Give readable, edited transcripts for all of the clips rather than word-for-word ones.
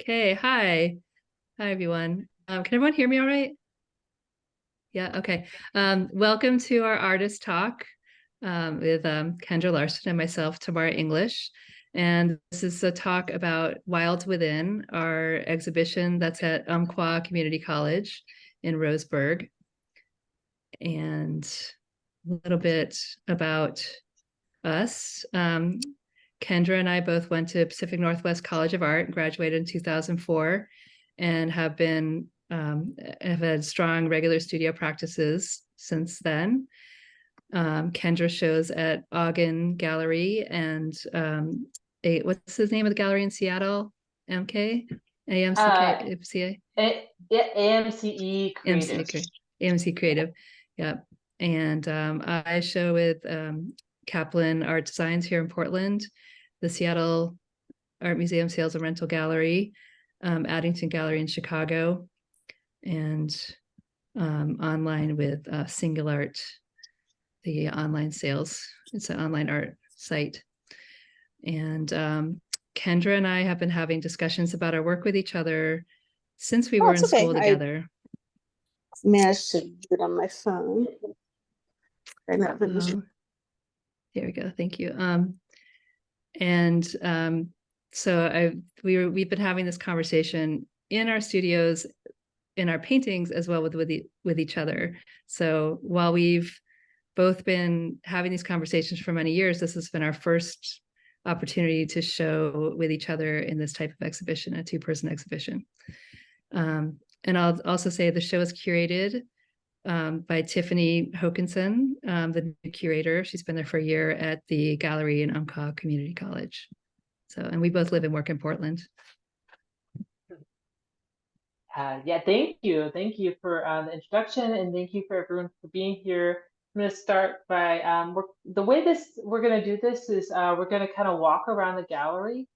Okay, hi. Hi, everyone. Can everyone hear me all right? Yeah, okay. Welcome to our artist talk with Kendra Larson and myself, Tamara English. And this is a talk about Wilds Within, our exhibition that's at Umpqua Community College in Roseburg. And a little bit about us. Kendra and I both went to Pacific Northwest College of Art, graduated in 2004, and have had strong regular studio practices since then. Kendra shows at Ogden Gallery and what's the name of the gallery in Seattle? MK? AMCK? AMCE Creative. AMC Creative. Yeah. And I show with Kaplan Art Designs here in Portland, the Seattle Art Museum Sales and Rental Gallery, Addington Gallery in Chicago, and online with Single Art, the online sales. It's an online art site. And Kendra and I have been having discussions about our work with each other since we were in school together. I managed to do it on my phone. There we go. Thank you. So we've been having this conversation in our studios, in our paintings, as well with each other. So while we've both been having these conversations for many years, this has been our first opportunity to show with each other in this type of exhibition, a two-person exhibition. And I'll also say the show is curated by Tiffany Hokinson, the new curator. She's been there for a year at the gallery in Umpqua Community College. So, and we both live and work in Portland. Yeah, thank you. Thank you for the introduction, and thank you for everyone for being here. I'm going to start by, the way we're going to do this is we're going to kind of walk around the gallery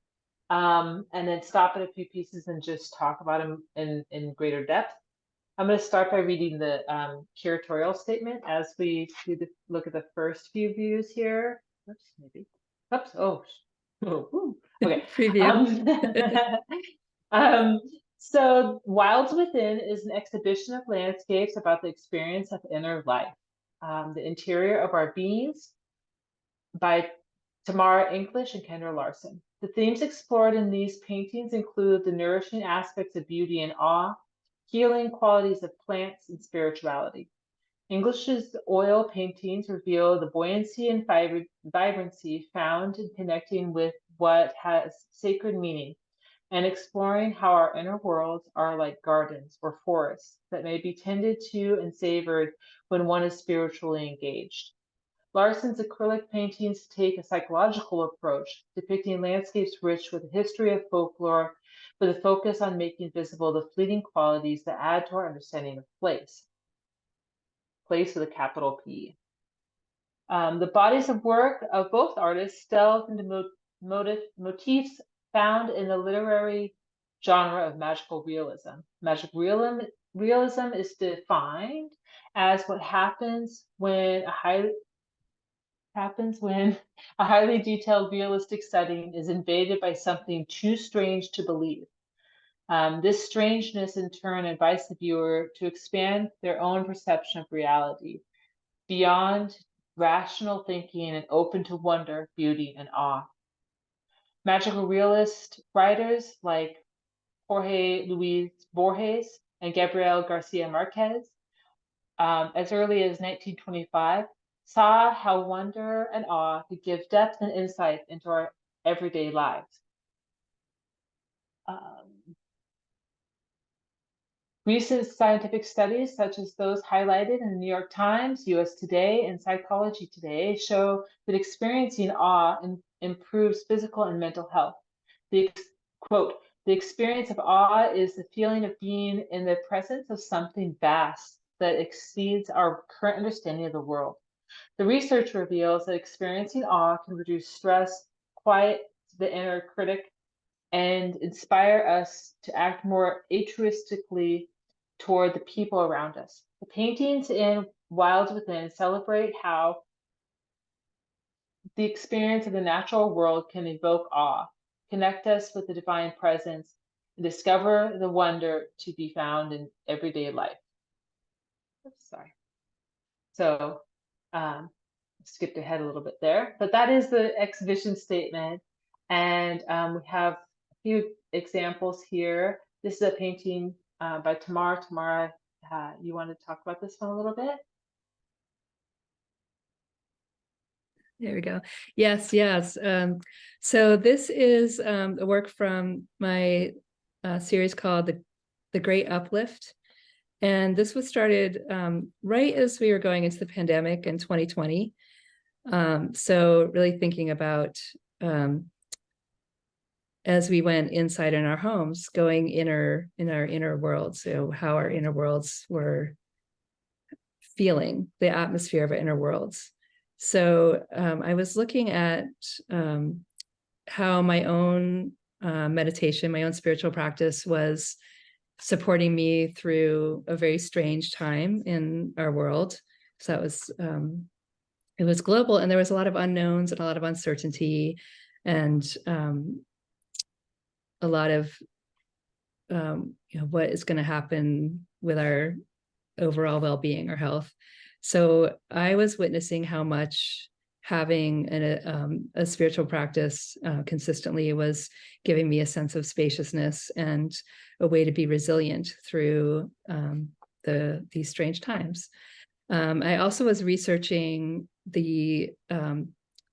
and then stop at a few pieces and just talk about them in greater depth. I'm going to start by reading the curatorial statement as we look at the first few views here. Oops, maybe. Oops. Oh. Okay. Preview. So Wilds Within is an exhibition of landscapes about the experience of inner life, the interior of our beings, by Tamara English and Kendra Larson. The themes explored in these paintings include the nourishing aspects of beauty and awe, healing qualities of plants, and spirituality. English's oil paintings reveal the buoyancy and vibrancy found in connecting with what has sacred meaning and exploring how our inner worlds are like gardens or forests that may be tended to and savored when one is spiritually engaged. Larson's acrylic paintings take a psychological approach, depicting landscapes rich with a history of folklore, with a focus on making visible the fleeting qualities that add to our understanding of place. Place with a capital P. The bodies of work of both artists delve into motifs found in the literary genre of magical realism. Magical realism is defined as what happens when a highly detailed realistic setting is invaded by something too strange to believe. This strangeness in turn invites the viewer to expand their own perception of reality beyond rational thinking and open to wonder, beauty, and awe. Magical realist writers like Jorge Luis Borges and Gabriel Garcia Marquez, as early as 1925, saw how wonder and awe could give depth and insight into our everyday lives. Recent scientific studies, such as those highlighted in the New York Times, US Today, and Psychology Today, show that experiencing awe improves physical and mental health. Quote, the experience of awe is the feeling of being in the presence of something vast that exceeds our current understanding of the world. The research reveals that experiencing awe can reduce stress, quiet the inner critic, and inspire us to act more altruistically toward the people around us. The paintings in Wilds Within celebrate how the experience of the natural world can evoke awe, connect us with the divine presence, and discover the wonder to be found in everyday life. Oops, sorry. So skipped ahead a little bit there, but that is the exhibition statement. And we have a few examples here. This is a painting by Tamara. Tamara, you want to talk about this one a little bit? There we go. Yes, yes. So this is a work from my series called The Great Uplift. And this was started right as we were going into the pandemic in 2020. So really thinking about as we went inside in our homes, going in our inner world. So how our inner worlds were feeling, the atmosphere of our inner worlds. So I was looking at how my own meditation, my own spiritual practice was supporting me through a very strange time in our world. So that was, it was global, and there was a lot of unknowns and a lot of uncertainty, and a lot of, what is going to happen with our overall well-being or health. So I was witnessing how much having a spiritual practice consistently was giving me a sense of spaciousness and a way to be resilient through these strange times. I also was researching the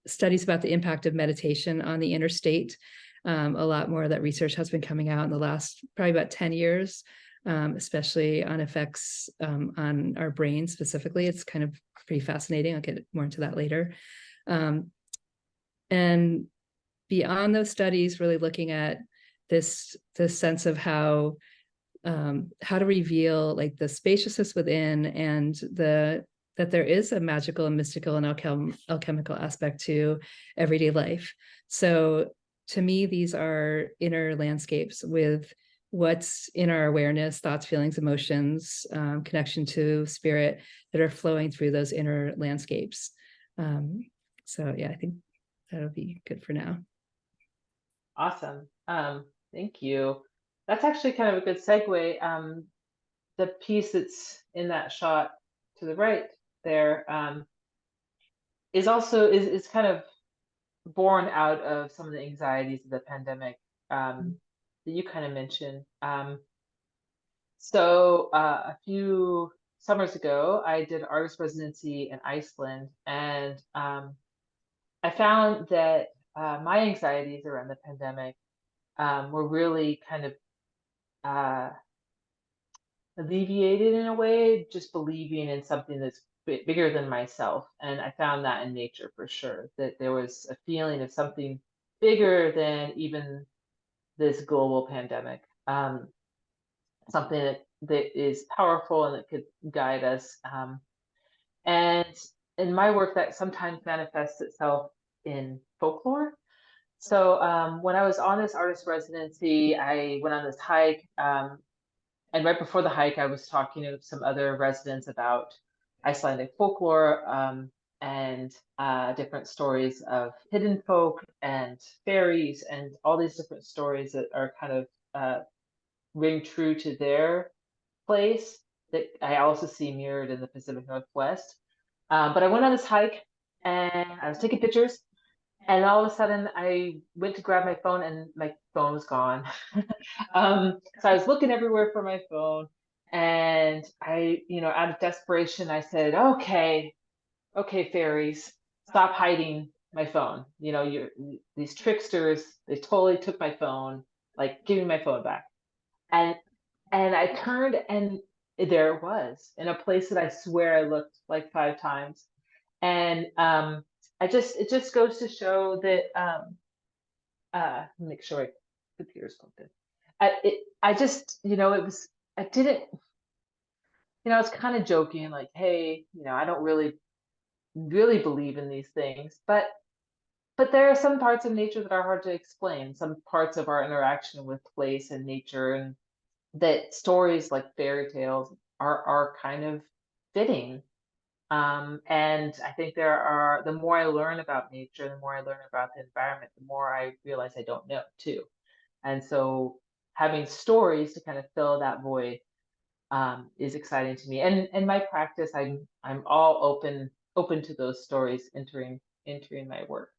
studies about the impact of meditation on the inner state. A lot more of that research has been coming out in the last probably about 10 years. Especially on effects on our brain specifically. It's kind of pretty fascinating. I'll get more into that later. And beyond those studies, really looking at this sense of how to reveal like the spaciousness within, and that there is a magical and mystical and alchemical aspect to everyday life. So to me, these are inner landscapes with what's in our awareness, thoughts, feelings, emotions, connection to spirit that are flowing through those inner landscapes. So yeah, I think that'll be good for now. Awesome. Thank you. That's actually kind of a good segue. The piece that's in that shot to the right there is also is kind of born out of some of the anxieties of the pandemic that you kind of mentioned. So a few summers ago, I did artist residency in Iceland, and I found that my anxieties around the pandemic were really kind of alleviated in a way, just believing in something that's bigger than myself. And I found that in nature for sure, that there was a feeling of something bigger than even this global pandemic. Something that is powerful and that could guide us. And in my work, that sometimes manifests itself in folklore. So when I was on this artist residency, I went on this hike. And right before the hike, I was talking to some other residents about Icelandic folklore and different stories of hidden folk and fairies and all these different stories that are kind of ring true to their place that I also see mirrored in the Pacific Northwest. But I went on this hike and I was taking pictures, and all of a sudden I went to grab my phone and my phone was gone. So I was looking everywhere for my phone, and I, out of desperation, I said, okay, fairies, stop hiding my phone. These tricksters, they totally took my phone, like, give me my phone back. And I turned, and there it was, in a place that I swear I looked like 5 times. And it just goes to show that make sure my computer's plugged in. I just, I didn't, I was kind of joking, like, hey, I don't really believe in these things, but there are some parts of nature that are hard to explain, some parts of our interaction with place and nature, and that stories like fairy tales are kind of fitting. And I think the more I learn about nature, the more I learn about the environment, the more I realize I don't know too. And so having stories to kind of fill that void is exciting to me. And my practice, I'm all open to those stories entering my work.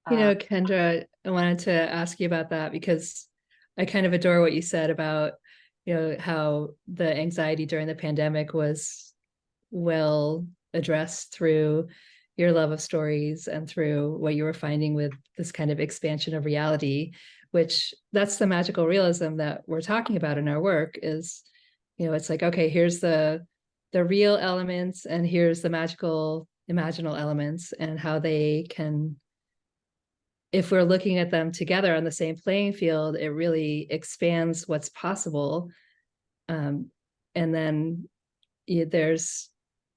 Kendra, I wanted to ask you about that because I kind of adore what you said about, how the anxiety during the pandemic was well addressed through your love of stories and through what you were finding with this kind of expansion of reality, which that's the magical realism that we're talking about in our work is, it's like, okay, here's the real elements and here's the magical imaginal elements and how they can, if we're looking at them together on the same playing field, it really expands what's possible. And then there's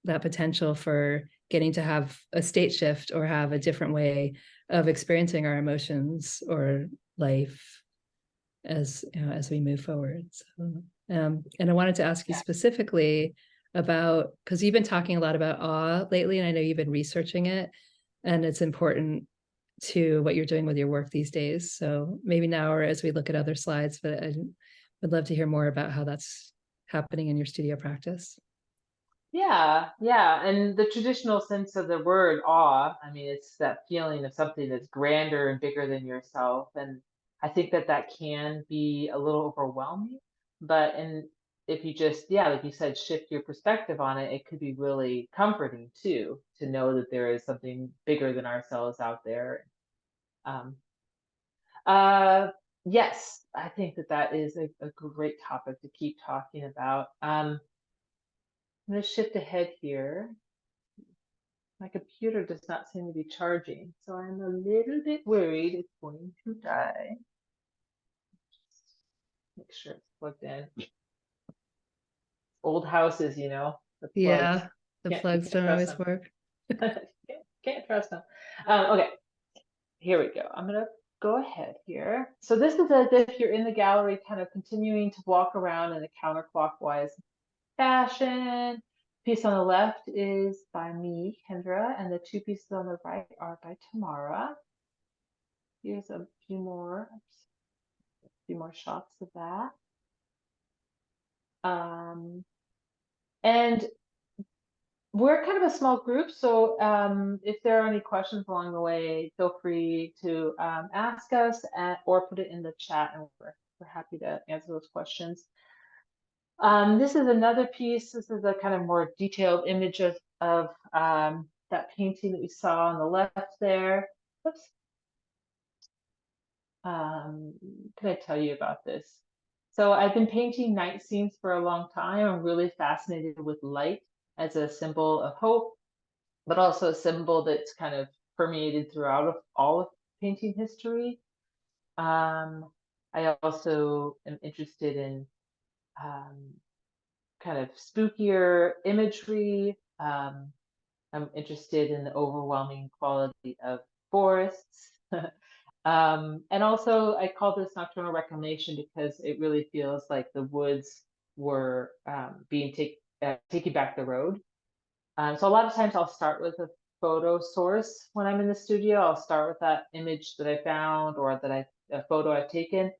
that potential for getting to have a state shift or have a different way of experiencing our emotions or life as we move forward. So, and I wanted to ask you specifically about, because you've been talking a lot about awe lately, and I know you've been researching it, and it's important to what you're doing with your work these days. So maybe now or as we look at other slides, but I would love to hear more about how that's happening in your studio practice. Yeah. And the traditional sense of the word awe, I mean, it's that feeling of something that's grander and bigger than yourself. And I think that can be a little overwhelming, but if you just, like you said, shift your perspective on it, it could be really comforting too, to know that there is something bigger than ourselves out there. Yes, I think that is a great topic to keep talking about. I'm going to shift ahead here. My computer does not seem to be charging, so I'm a little bit worried it's going to die. Just make sure it's plugged in. Old houses, the plugs. Yeah, the plugs don't always them. work. Can't trust them. Okay, here we go. I'm gonna go ahead here. So this is as if you're in the gallery, kind of continuing to walk around in a counterclockwise fashion. Piece on the left is by me, Kendra, and the two pieces on the right are by Tamara. Here's a few more shots of that. And we're kind of a small group, so if there are any questions along the way, feel free to ask us or put it in the chat, and we're happy to answer those questions. This is another piece. This is a kind of more detailed image of that painting that we saw on the left there. Oops. Can I tell you about this? So I've been painting night scenes for a long time. I'm really fascinated with light as a symbol of hope, but also a symbol that's kind of permeated throughout all of painting history. I also am interested in kind of spookier imagery. I'm interested in the overwhelming quality of forests. And also I call this nocturnal reclamation because it really feels like the woods were being taking back the road. So a lot of times I'll start with a photo source when I'm in the studio. I'll start with that image that I found or a photo I've taken,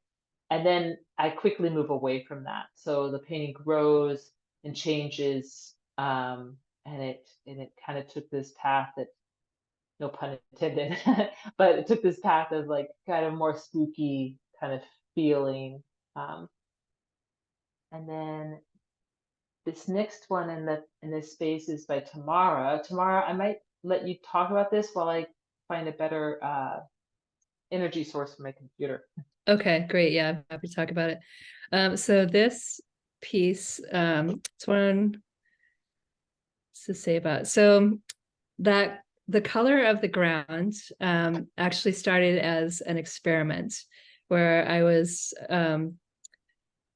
and then I quickly move away from that. So the painting grows and changes, and it kind of took this path that, no pun intended, but it took this path of like kind of more spooky kind of feeling. And then this next one in this space is by Tamara. Tamara, I might let you talk about this while I find a better energy source for my computer. Okay, great. Yeah, I'm happy to talk about it. So this piece, it's one to say about. So that the color of the ground actually started as an experiment where I was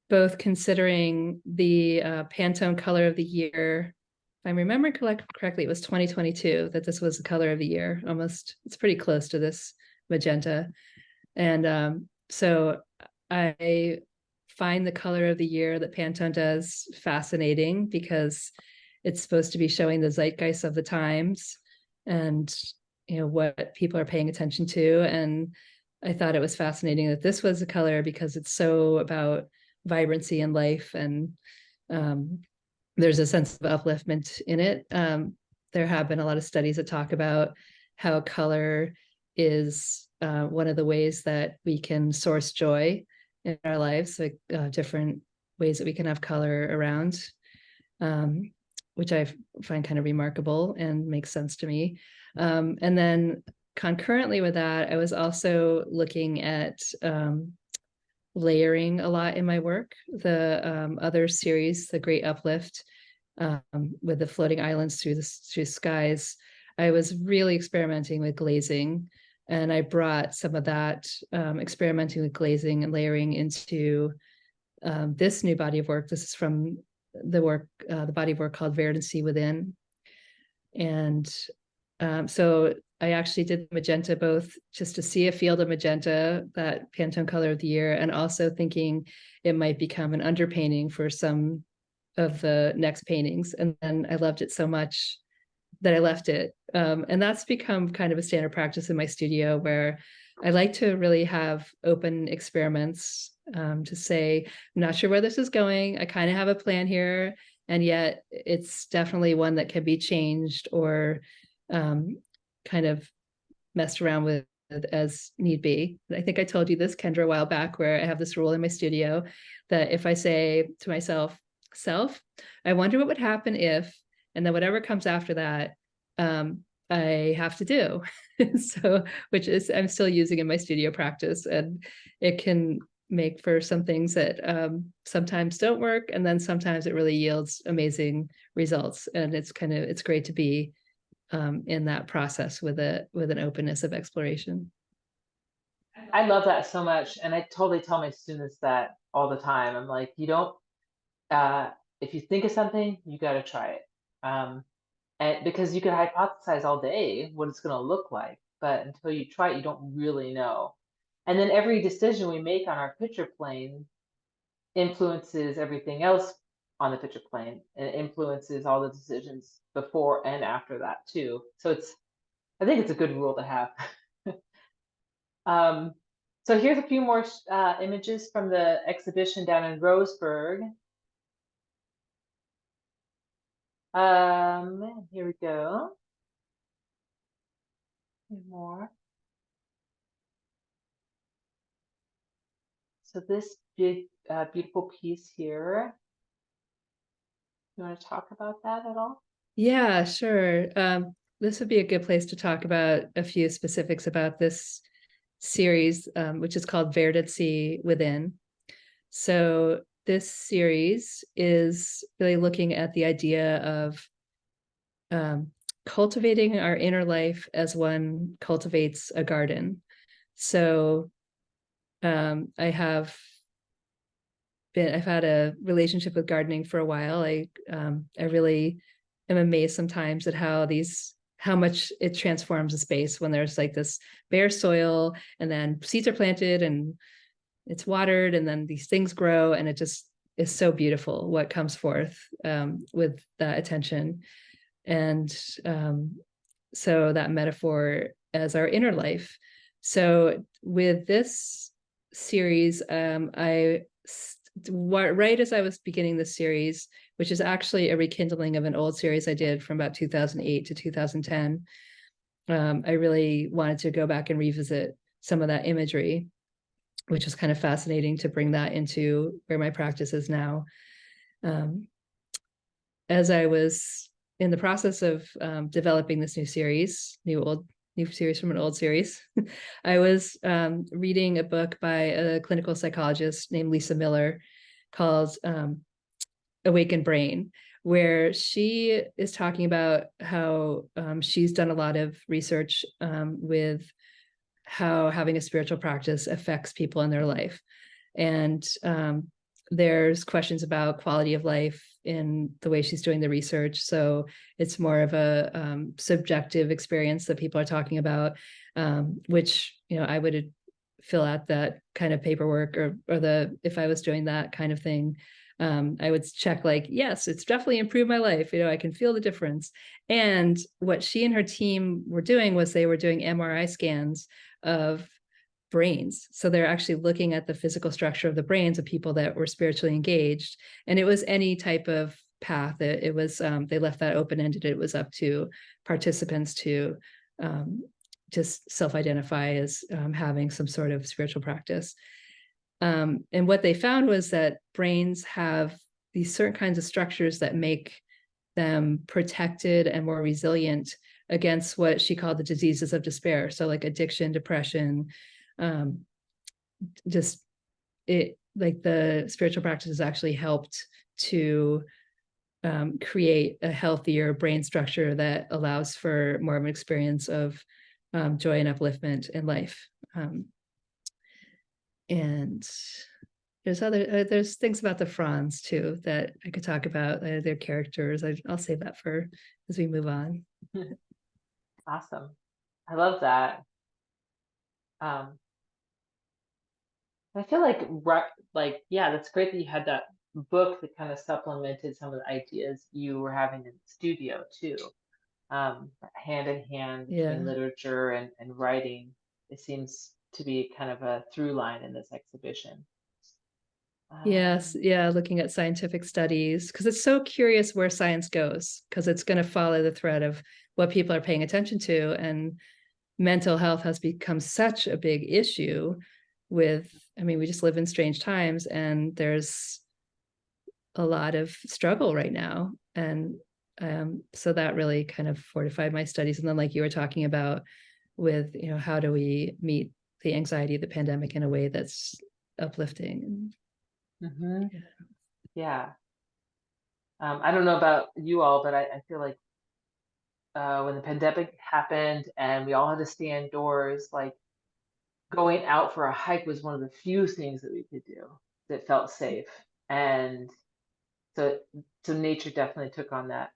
both considering the Pantone color of the year. If I remember correctly, it was 2022 that this was the color of the year. Almost, it's pretty close to this magenta. And so I find the color of the year that Pantone does fascinating because it's supposed to be showing the zeitgeist of the times and what people are paying attention to. And I thought it was fascinating that this was a color because it's so about vibrancy and life, and there's a sense of upliftment in it. There have been a lot of studies that talk about how color is one of the ways that we can source joy in our lives, like different ways that we can have color around, which I find kind of remarkable and makes sense to me. And then concurrently with that, I was also looking at layering a lot in my work. The other series, The Great Uplift, with the floating islands through skies, I was really experimenting with glazing, and I brought some of that experimenting with glazing and layering into this new body of work. This is from the body of work called Vibrancy Within. And so I actually did magenta both just to see a field of magenta, that Pantone color of the year, and also thinking it might become an underpainting for some of the next paintings. And then I loved it so much that I left it. And that's become kind of a standard practice in my studio, where I like to really have open experiments to say, I'm not sure where this is going. I kind of have a plan here, and yet it's definitely one that can be changed or kind of messed around with as need be. I think I told you this, Kendra, a while back, where I have this rule in my studio that if I say to myself, I wonder what would happen if, and then whatever comes after that, I have to do. So, which is I'm still using in my studio practice, and it can make for some things that sometimes don't work, and then sometimes it really yields amazing results. And it's great to be in that process with an openness of exploration. I love that so much, and I totally tell my students that all the time. I'm like, you don't, if you think of something, you got to try it, and because you can hypothesize all day what it's going to look like, but until you try it, you don't really know. And then every decision we make on our picture plane influences everything else on the picture plane, and it influences all the decisions before and after that too. So I think it's a good rule to have. So here's a few more images from the exhibition down in Roseburg. Here we go. More. So this big, beautiful piece here. You want to talk about that at all? Yeah, sure. This would be a good place to talk about a few specifics about this series, which is called Vibrancy Within. So this series is really looking at the idea of cultivating our inner life as one cultivates a garden. So I've had a relationship with gardening for a while. I really am amazed sometimes at how much it transforms a space when there's like this bare soil, and then seeds are planted and it's watered, and then these things grow, and it just is so beautiful what comes forth with that attention. And so that metaphor as our inner life. So with this series, right as I was beginning this series, which is actually a rekindling of an old series I did from about 2008 to 2010, I really wanted to go back and revisit some of that imagery, which was kind of fascinating to bring that into where my practice is now. As I was in the process of developing this new series from an old series, I was reading a book by a clinical psychologist named Lisa Miller called Awakened Brain, where she is talking about how she's done a lot of research with how having a spiritual practice affects people in their life. And there's questions about quality of life in the way she's doing the research. So it's more of a subjective experience that people are talking about, which, I would fill out that kind of paperwork, or if I was doing that kind of thing, I would check like, yes, it's definitely improved my life. I can feel the difference. And what she and her team were doing was they were doing MRI scans of brains. So they're actually looking at the physical structure of the brains of people that were spiritually engaged. And it was any type of path. It was, they left that open-ended. It was up to participants to just self-identify as having some sort of spiritual practice. And what they found was that brains have these certain kinds of structures that make them protected and more resilient against what she called the diseases of despair. So like addiction, depression, just it, like the spiritual practices actually helped to create a healthier brain structure that allows for more of an experience of joy and upliftment in life. And there's things about the fronds too that I could talk about, their characters. I'll save that for as we move on. Awesome. I love that. I feel like, yeah, that's great that you had that book that kind of supplemented some of the ideas you were having in the studio too. Hand in hand between literature and writing. It seems to be kind of a through line in this exhibition. Yes, yeah, looking at scientific studies, because it's so curious where science goes, because it's going to follow the thread of what people are paying attention to. And mental health has become such a big issue with, I mean, we just live in strange times, and there's a lot of struggle right now. And so that really kind of fortified my studies. And then like you were talking about with, you know, how do we meet the anxiety of the pandemic in a way that's uplifting? Yeah. I don't know about you all, but I feel like when the pandemic happened and we all had to stay indoors, like going out for a hike was one of the few things that we could do that felt safe. And so nature definitely took on that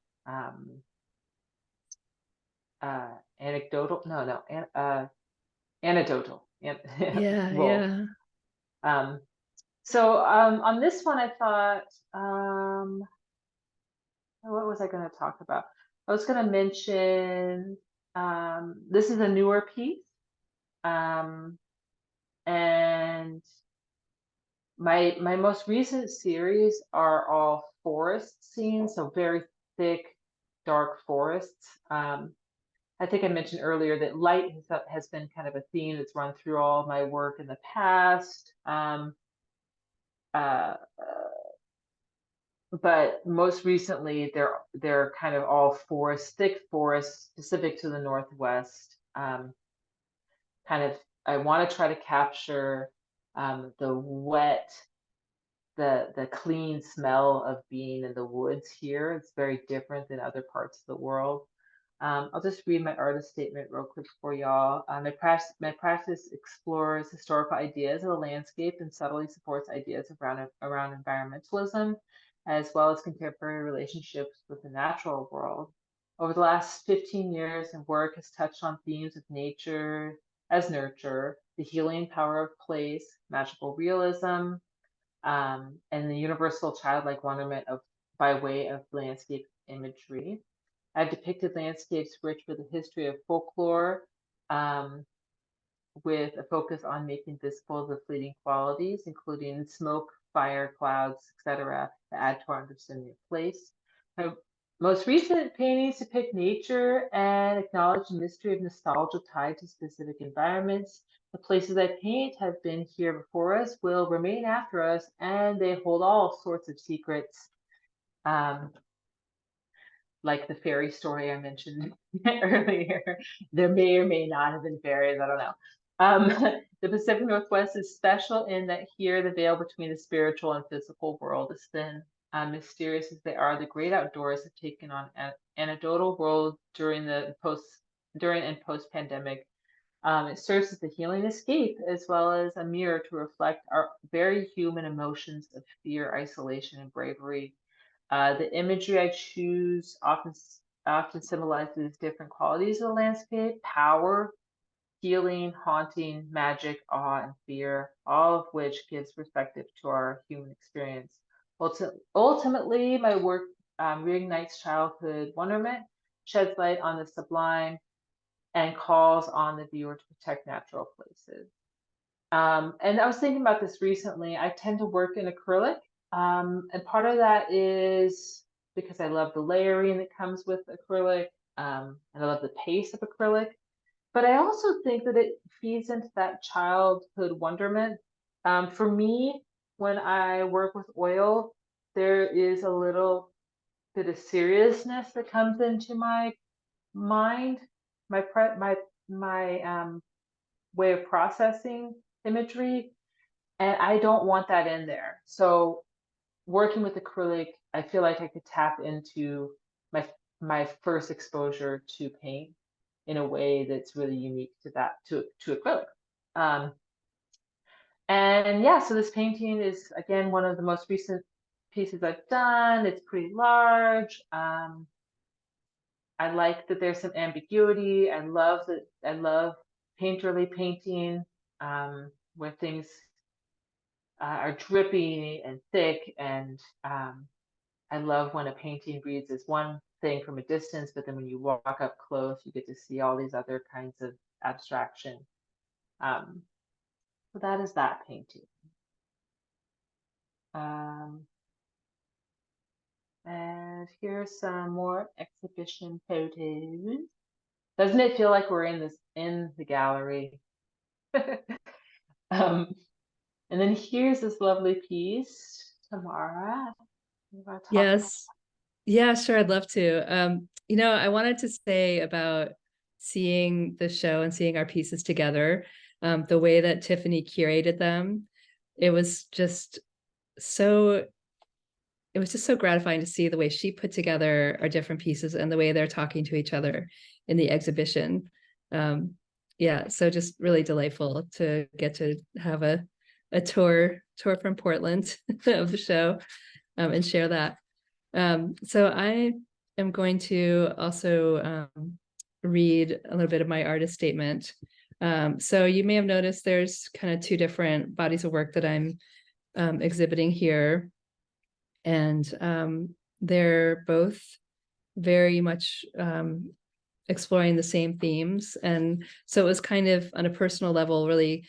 anecdotal, anecdotal role. So on this one, I thought, what was I going to talk about? I was going to mention, this is a newer piece. And my most recent series are all forest scenes, so very thick, dark forests. I think I mentioned earlier that light has been kind of a theme that's run through all of my work in the past. But most recently, they're kind of all thick forests, specific to the Northwest. Kind of, I want to try to capture the wet, the clean smell of being in the woods here. It's very different than other parts of the world. I'll just read my artist statement real quick for y'all. My practice explores historical ideas of the landscape and subtly supports ideas around environmentalism, as well as contemporary relationships with the natural world. Over the last 15 years, my work has touched on themes of nature as nurture, the healing power of place, magical realism, and the universal childlike wonderment by way of landscape imagery. I've depicted landscapes rich with a history of folklore, with a focus on making visible the fleeting qualities, including smoke, fire, clouds, etc., that add to our understanding of place. My most recent paintings depict nature and acknowledge the mystery of nostalgia tied to specific environments. The places I paint have been here before us, will remain after us, and they hold all sorts of secrets. Like the fairy story I mentioned earlier. There may or may not have been fairies, I don't know. The Pacific Northwest is special in that here the veil between the spiritual and physical world is thin. Mysterious as they are, the great outdoors have taken on an anecdotal role during and post-pandemic. It serves as a healing escape as well as a mirror to reflect our very human emotions of fear, isolation, and bravery. The imagery I choose often symbolizes different qualities of the landscape: power, healing, haunting, magic, awe, and fear, all of which gives perspective to our human experience. Ultimately, my work reignites childhood wonderment, sheds light on the sublime, and calls on the viewer to protect natural places. And I was thinking about this recently. I tend to work in acrylic, and part of that is because I love the layering that comes with acrylic, and I love the pace of acrylic. But I also think that it feeds into that childhood wonderment. For me, when I work with oil, there is a little bit of seriousness that comes into my mind, my way of processing imagery, and I don't want that in there. So working with acrylic, I feel like I could tap into my my first exposure to paint in a way that's really unique to that to acrylic. And yeah, so this painting is again one of the most recent pieces I've done. It's pretty large. I like that there's some ambiguity. I love that. I love painterly painting, where things are drippy and thick, and I love when a painting reads as one thing from a distance, but then when you walk up close, you get to see all these other kinds of abstraction. So that is that painting. And here's some more exhibition photos. Doesn't it feel like we're in the gallery? And then here's this lovely piece, Tamara. You want to talk about? Yes. Yeah, sure. I'd love to. I wanted to say about seeing the show and seeing our pieces together, the way that Tiffany curated them, it was just so it was just so gratifying to see the way she put together our different pieces and the way they're talking to each other in the exhibition. Yeah, so just really delightful to get to have a tour from Portland of the show, and share that. So I am going to also read a little bit of my artist statement. So you may have noticed there's kind of two different bodies of work that I'm exhibiting here. And they're both very much exploring the same themes. And so it was kind of on a personal level, really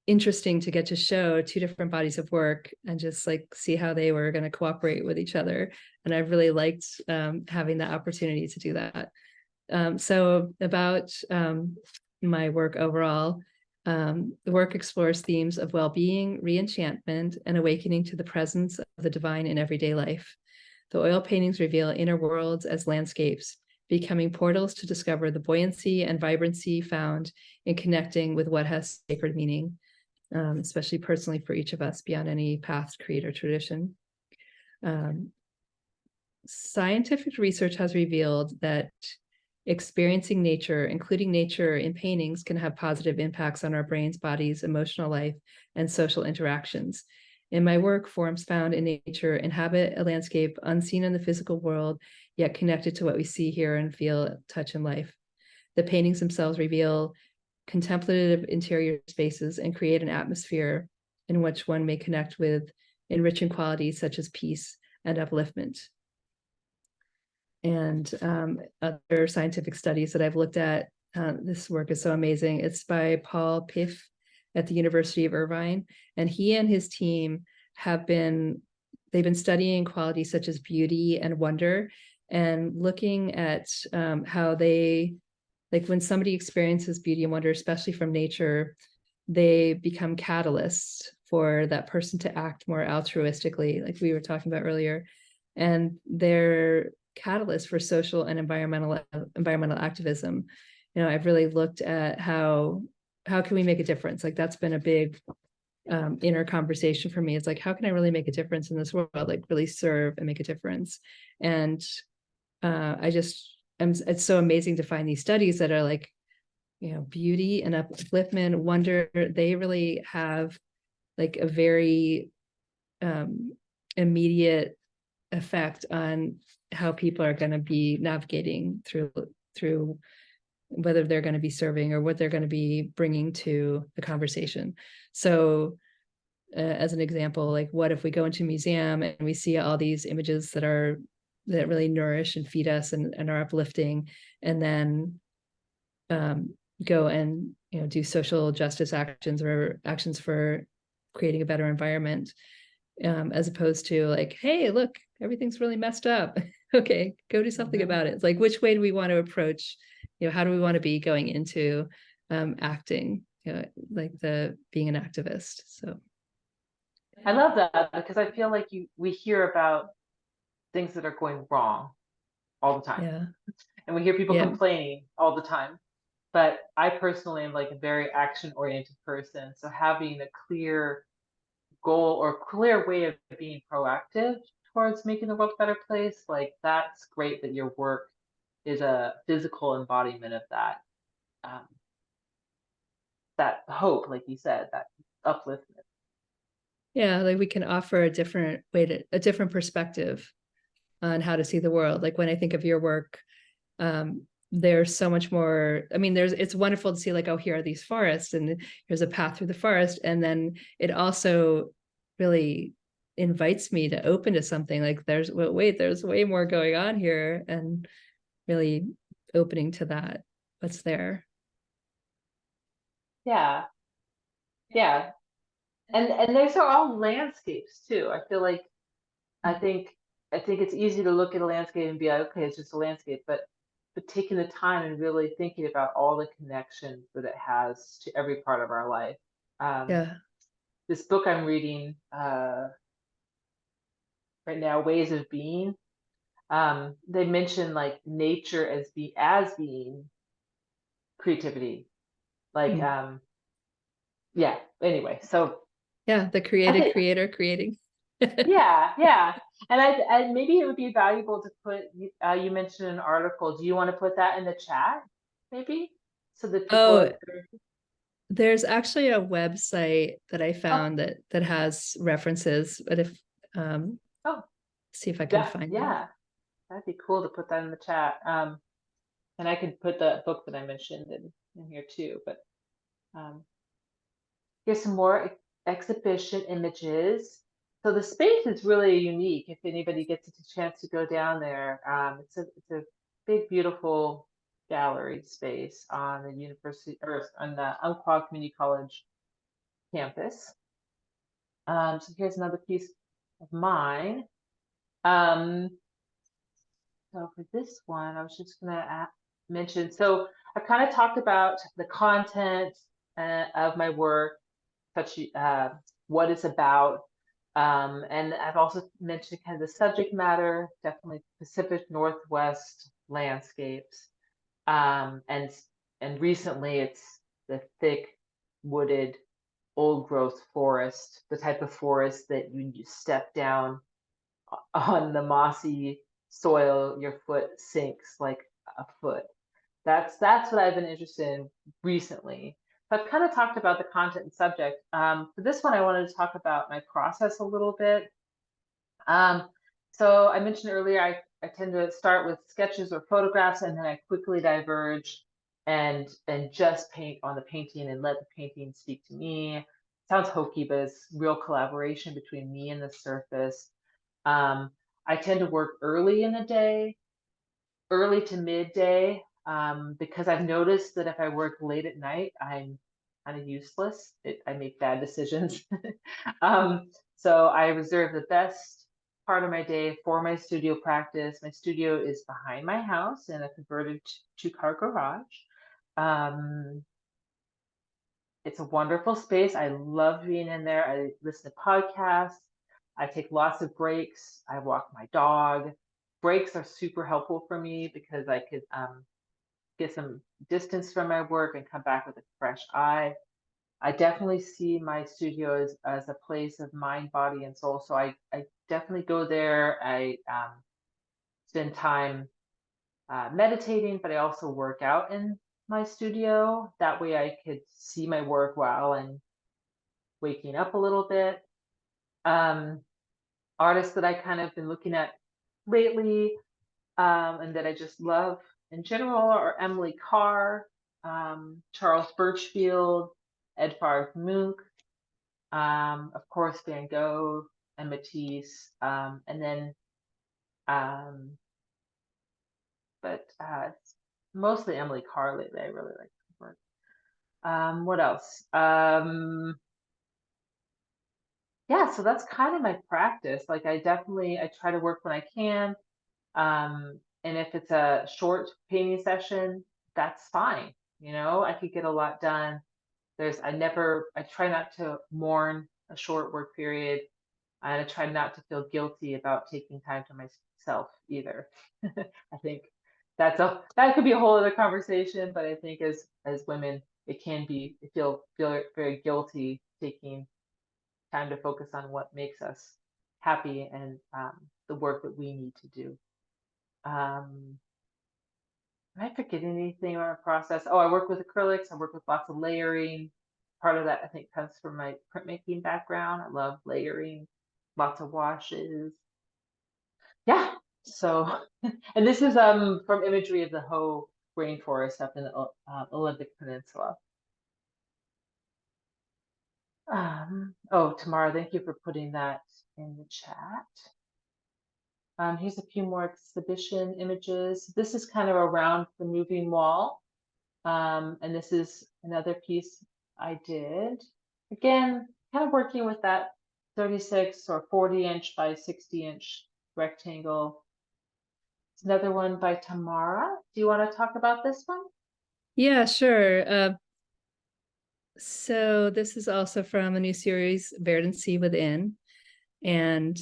interesting to get to show two different bodies of work and just like see how they were going to cooperate with each other. And I really liked having the opportunity to do that. So about my work overall, the work explores themes of well-being, re-enchantment, and awakening to the presence of the divine in everyday life. The oil paintings reveal inner worlds as landscapes, becoming portals to discover the buoyancy and vibrancy found in connecting with what has sacred meaning, especially personally for each of us beyond any past creed or tradition. Scientific research has revealed that experiencing nature, including nature in paintings, can have positive impacts on our brains, bodies, emotional life, and social interactions. In my work, forms found in nature inhabit a landscape unseen in the physical world, yet connected to what we see, hear, and feel, touch in life. The paintings themselves reveal contemplative interior spaces and create an atmosphere in which one may connect with enriching qualities such as peace and upliftment. And other scientific studies that I've looked at, this work is so amazing. It's by Paul Piff at the University of Irvine, and he and his team they've been studying qualities such as beauty and wonder, and looking at how they, like when somebody experiences beauty and wonder, especially from nature, they become catalysts for that person to act more altruistically, like we were talking about earlier. And they're catalyst for social and environmental activism. I've really looked at how can we make a difference? Like that's been a big inner conversation for me. It's like, how can I really make a difference in this world? Like really serve and make a difference. And it's so amazing to find these studies that are like, beauty and upliftment, wonder, they really have like a very immediate effect on how people are going to be navigating through whether they're going to be serving or what they're going to be bringing to the conversation. So as an example, like what if we go into a museum and we see all these images that really nourish and feed us and are uplifting, and then go and do social justice actions or actions for creating a better environment, as opposed to like, hey, look, everything's really messed up. Okay, go do something about it. It's like, which way do we want to approach, how do we want to be going into acting, like being an activist. So I love that, because I feel like we hear about things that are going wrong all the time. yeah. And we hear people Yeah. complaining all the time. But I personally am like a very action-oriented person. So having a clear goal or clear way of being proactive towards making the world a better place, like that's great that your work is a physical embodiment of that. That hope, like you said, that upliftment. Yeah, like we can offer a different perspective on how to see the world. Like when I think of your work, there's so much more. I mean, it's wonderful to see like, oh, here are these forests and here's a path through the forest. And then it also really invites me to open to something like there's way more going on here, and really opening to that, what's there. Yeah. Yeah. And those are all landscapes too. I feel like I think it's easy to look at a landscape and be like, okay, it's just a landscape, but taking the time and really thinking about all the connections that it has to every part of our life. Yeah. This book I'm reading right now, Ways of Being, they mention like nature as being creativity. Like yeah, anyway, so Yeah, the creator creating. yeah. And I maybe it would be valuable to put, you mentioned an article. Do you want to put that in the chat, maybe? So that people. Oh, there's actually a website that I Oh, found that has references, but if oh, see if I can yeah, find it. yeah. That'd be cool to put that in the chat. And I could put the book that I mentioned in here too. But here's some more exhibition images. So the space is really unique. If anybody gets a chance to go down there, it's a big, beautiful gallery space on the university or on the Umpqua Community College campus. So here's another piece of mine. So for this one, I was just gonna mention. So I kind of talked about the content of my work, such what it's about. And I've also mentioned kind of the subject matter, definitely Pacific Northwest landscapes. And recently it's the thick wooded old growth forest, the type of forest that you step down on the mossy soil, your foot sinks like a foot. That's what I've been interested in recently. So I've kind of talked about the content and subject. For this one, I wanted to talk about my process a little bit. So I mentioned earlier, I tend to start with sketches or photographs, and then I quickly diverge and just paint on the painting and let the painting speak to me. Sounds hokey, but it's real collaboration between me and the surface. I tend to work early in the day, early to midday, because I've noticed that if I work late at night, I'm kind of useless. I make bad decisions. So I reserve the best part of my day for my studio practice. My studio is behind my house in a converted two-car garage. It's a wonderful space. I love being in there. I listen to podcasts. I take lots of breaks. I walk my dog. Breaks are super helpful for me because I could get some distance from my work and come back with a fresh eye. I definitely see my studio as a place of mind, body, and soul. So I definitely go there. I spend time meditating, but I also work out in my studio. That way I could see my work while I'm waking up a little bit. Artists that I kind of been looking at lately, and that I just love in general are Emily Carr, Charles Birchfield, Edvard Munch, of course Van Gogh and Matisse, and then but it's mostly Emily Carr lately. I really like her work. What else? Yeah, so that's kind of my practice. Like I try to work when I can. And if it's a short painting session, that's fine. You know, I could get a lot done. I try not to mourn a short work period. And I try not to feel guilty about taking time to myself either. I think that could be a whole other conversation, but I think as women, it feel very guilty taking time to focus on what makes us happy and the work that we need to do. Am I forgetting anything on our process? Oh, I work with acrylics. I work with lots of layering. Part of that, I think, comes from my printmaking background. I love layering, lots of washes. Yeah. So, and this is from imagery of the Hoh rainforest up in the Olympic Peninsula. Oh, Tamara, thank you for putting that in the chat. Here's a few more exhibition images. This is kind of around the moving wall. And this is another piece I did. Again, kind of working with that 36 or 40-inch by 60-inch rectangle. It's another one by Tamara. Do you want to talk about this one? Yeah, sure. So this is also from a new series, Vibrancy Within. And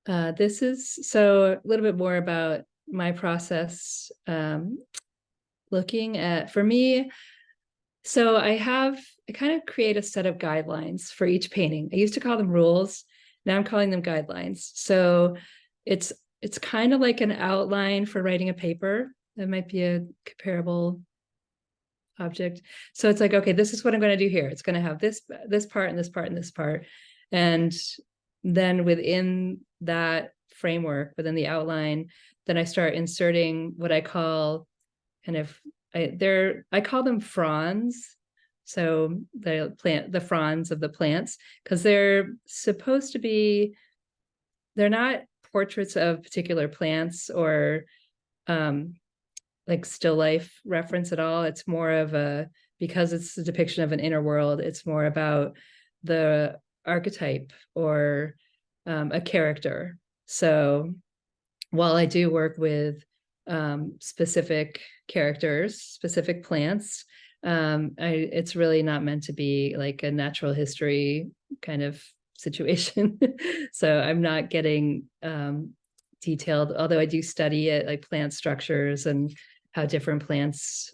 this is so a little bit more about my process, looking at, for me, so I kind of create a set of guidelines for each painting. I used to call them rules. Now I'm calling them guidelines. So it's kind of like an outline for writing a paper. That might be a comparable object. So it's like, okay, this is what I'm going to do here. It's going to have this part and this part and this part. And then within that framework, within the outline, then I start inserting what I call kind of, I call them fronds. So the fronds of the plants, because they're supposed to be, they're not portraits of particular plants or like still life reference at all. It's more of because it's a depiction of an inner world, it's more about the archetype or a character. So while I do work with specific characters, specific plants, it's really not meant to be like a natural history kind of situation. So I'm not getting detailed, although I do study it, like plant structures and how different plants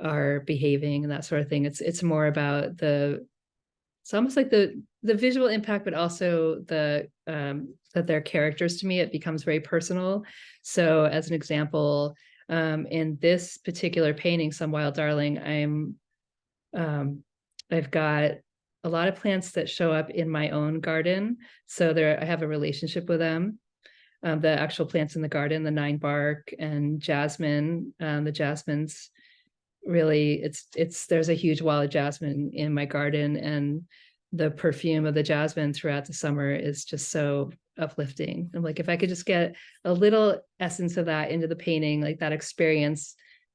are behaving and that sort of thing. It's more about it's almost like the visual impact, but also that they're characters to me. It becomes very personal. So as an example, in this particular painting, Some Wild Darling, I've got a lot of plants that show up in my own garden. So I have a relationship with them. The actual plants in the garden, the 9-bark and jasmine, the jasmine's really, there's a huge wall of jasmine in my garden, and the perfume of the jasmine throughout the summer is just so uplifting. I'm like, if I could just get a little essence of that into the painting, like that experience,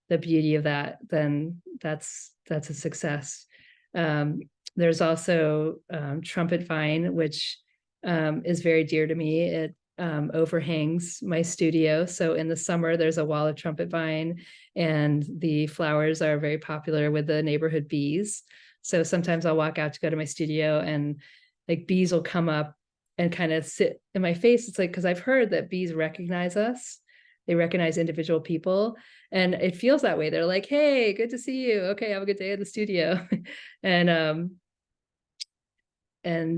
the beauty of that, then that's a success. There's also trumpet vine, which is very dear to me. It overhangs my studio. So in the summer, there's a wall of trumpet vine, and the flowers are very popular with the neighborhood bees. So sometimes I'll walk out to go to my studio, and like bees will come up and kind of sit in my face. It's like, because I've heard that bees recognize us. They recognize individual people, and it feels that way. They're like, hey, good to see you. Okay, have a good day at the studio. And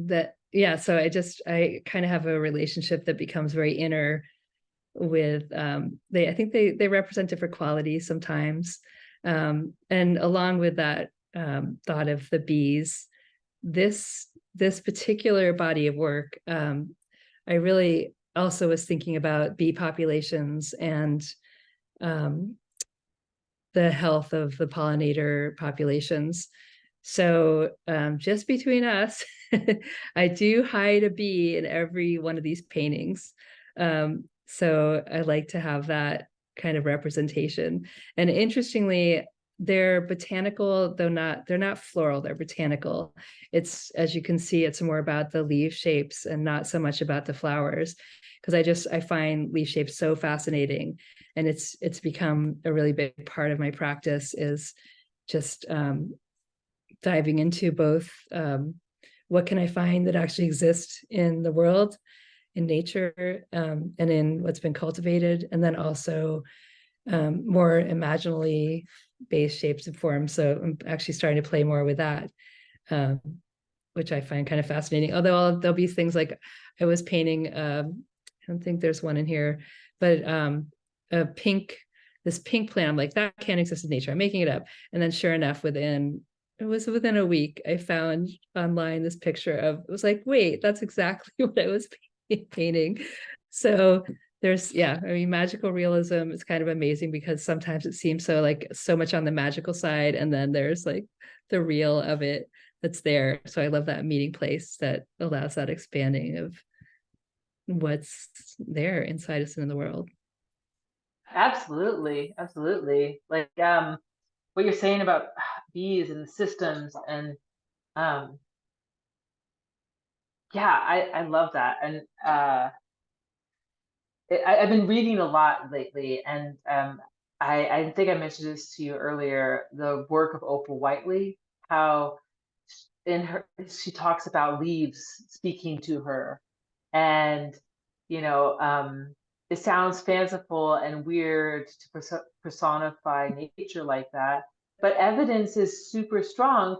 that, yeah, so I kind of have a relationship that becomes very inner with I think they represent different qualities sometimes. And along with that thought of the bees, this particular body of work, I really also was thinking about bee populations and the health of the pollinator populations. So just between us, I do hide a bee in every one of these paintings. So I like to have that kind of representation. And interestingly, they're botanical, though they're not floral, they're botanical. It's, as you can see, it's more about the leaf shapes and not so much about the flowers. Because I find leaf shapes so fascinating. And it's become a really big part of my practice, is just diving into both what can I find that actually exists in the world, in nature, and in what's been cultivated, and then also more imaginally based shapes and forms. So I'm actually starting to play more with that, which I find kind of fascinating. Although there'll be things like I was painting, I don't think there's one in here, but this pink plant. I'm like, that can't exist in nature. I'm making it up. And then sure enough, within a week, I found online this picture of, it was like, wait, that's exactly what I was painting. So there's, I mean, magical realism is kind of amazing, because sometimes it seems so much on the magical side, and then there's like the real of it that's there. So I love that meeting place that allows that expanding of what's there inside us and in the world. Absolutely, absolutely. Like what you're saying about bees and the systems, and yeah, I love that. And I've been reading a lot lately, and I think I mentioned this to you earlier, the work of Oprah Whiteley, how she talks about leaves speaking to her. And it sounds fanciful and weird to personify nature like that, but evidence is super strong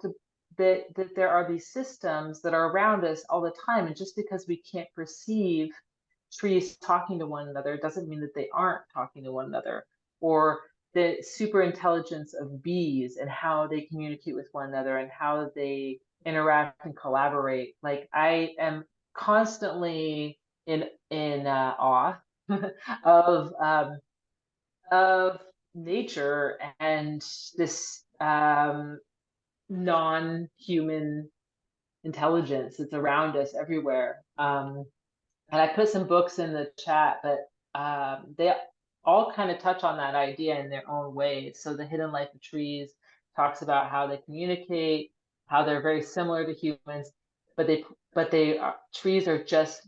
that there are these systems that are around us all the time. And just because we can't perceive trees talking to one another doesn't mean that they aren't talking to one another. Or the super intelligence of bees and how they communicate with one another and how they interact and collaborate. Like, I am constantly in awe of nature and this non-human intelligence that's around us everywhere. And I put some books in the chat, but they all kind of touch on that idea in their own ways. So The Hidden Life of Trees talks about how they communicate, how they're very similar to humans, but trees are just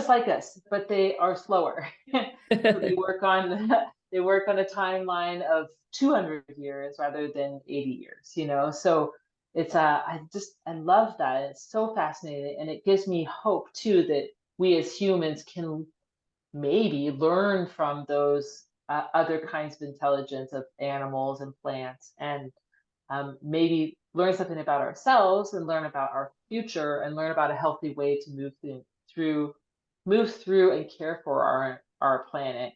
like us, but they are slower. So they work on a timeline of 200 years rather than 80 years. So it's I love that. It's so fascinating, and it gives me hope too that we as humans can maybe learn from those other kinds of intelligence of animals and plants, and maybe learn something about ourselves and learn about our future and learn about a healthy way to move through and care for our planet.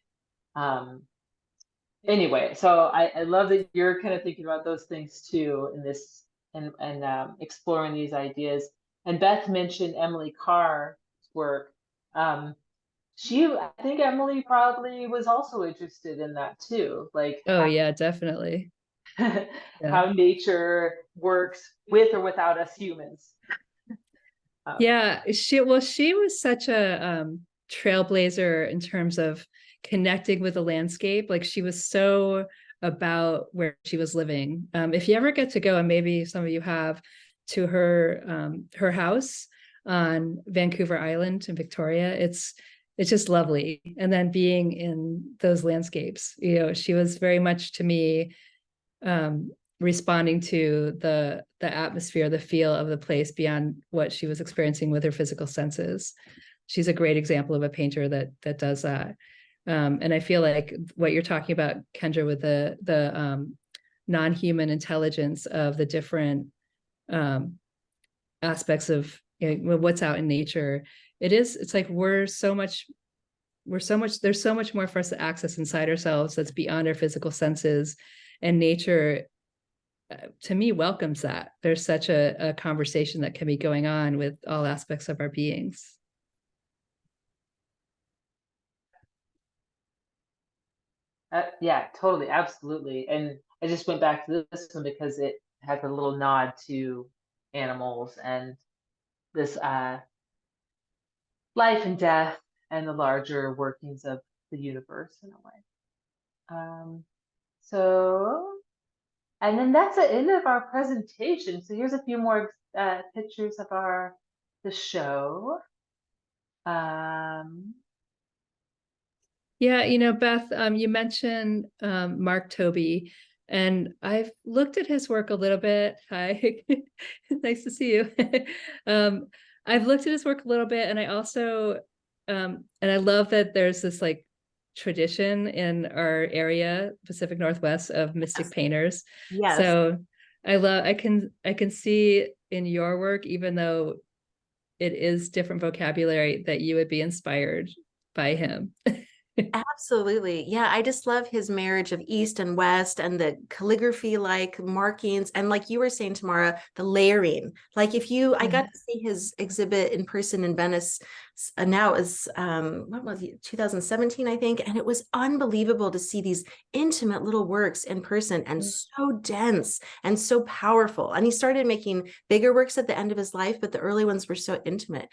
Anyway, so I love that you're kind of thinking about those things too in this, and exploring these ideas. And Beth mentioned Emily Carr's work. I think Emily probably was also interested in that too, like Oh yeah, definitely. how nature works with or without us humans. Yeah, she was such a trailblazer in terms of connecting with the landscape. Like, she was so about where she was living. If you ever get to go, and maybe some of you have, to her house on Vancouver Island in Victoria, it's just lovely. And then being in those landscapes, she was very much, to me, responding to the atmosphere, the feel of the place beyond what she was experiencing with her physical senses. She's a great example of a painter that does that. And I feel like what you're talking about, Kendra, with the non-human intelligence of the different aspects of what's out in nature, it's like there's so much more for us to access inside ourselves that's beyond our physical senses. And nature, to me, welcomes that. There's such a conversation that can be going on with all aspects of our beings. Yeah, totally, absolutely. And I just went back to this one because it has a little nod to animals and this life and death and the larger workings of the universe in a way. So And then that's the end of our presentation. So here's a few more pictures of the show. Yeah, you know, Beth, you mentioned Mark Toby, and I've looked at his work a little bit. Hi, nice to see you. I've looked at his work a little bit, and I also, and I love that there's this like tradition in our area, Pacific Northwest, of mystic painters. Yes. So I can see in your work, even though it is different vocabulary, that you would be inspired by him. Absolutely. Yeah, I just love his marriage of East and West and the calligraphy like markings. And like you were saying, Tamara, the layering. Like I got to see his exhibit in person in Venice. Now is what was it, 2017, I think. And it was unbelievable to see these intimate little works in person and so dense and so powerful. And he started making bigger works at the end of his life, but the early ones were so intimate.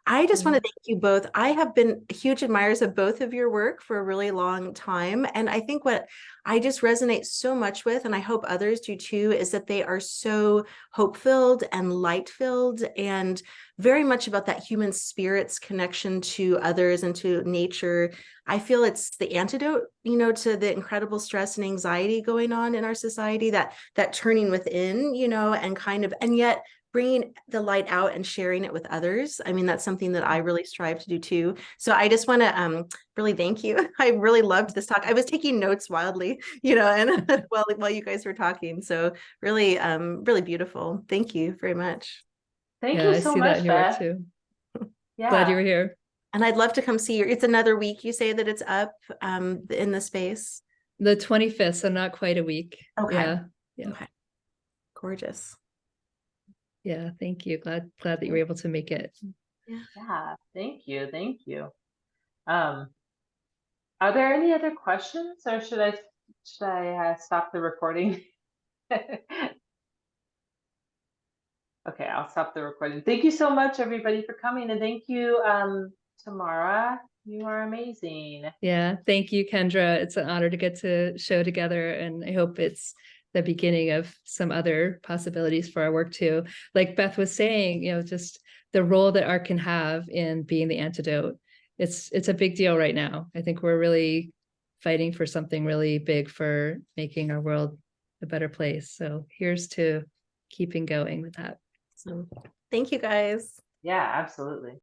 I just want to thank you both. I have been huge admirers of both of your work for a really long time. And I think what I just resonate so much with, and I hope others do too, is that they are so hope-filled and light-filled and very much about that human spirit's connection to others and to nature. I feel it's the antidote, to the incredible stress and anxiety going on in our society, that turning within, and yet bringing the light out and sharing it with others. I mean, that's something that I really strive to do too. So I just want to really thank you. I really loved this talk. I was taking notes wildly, and while you guys were talking. So really, really beautiful. Thank you very much. Thank you so much, Beth. Too. Yeah. Glad you were here. And I'd love to come see you. It's another week. You say that it's up in the space. The 25th, so not quite a week. Okay. Yeah. Okay. Gorgeous. Yeah, thank you. Glad that you were able to make it. Yeah, thank you. Are there any other questions, or should I stop the recording? Okay, I'll stop the recording. Thank you so much, everybody, for coming, and thank you, Tamara. You are amazing. Yeah, thank you, Kendra. It's an honor to get to show together, and I hope it's the beginning of some other possibilities for our work too. Like Beth was saying, just the role that art can have in being the antidote. It's a big deal right now. I think we're really fighting for something really big for making our world a better place. So here's to keeping going with that. So thank you guys. Yeah, absolutely.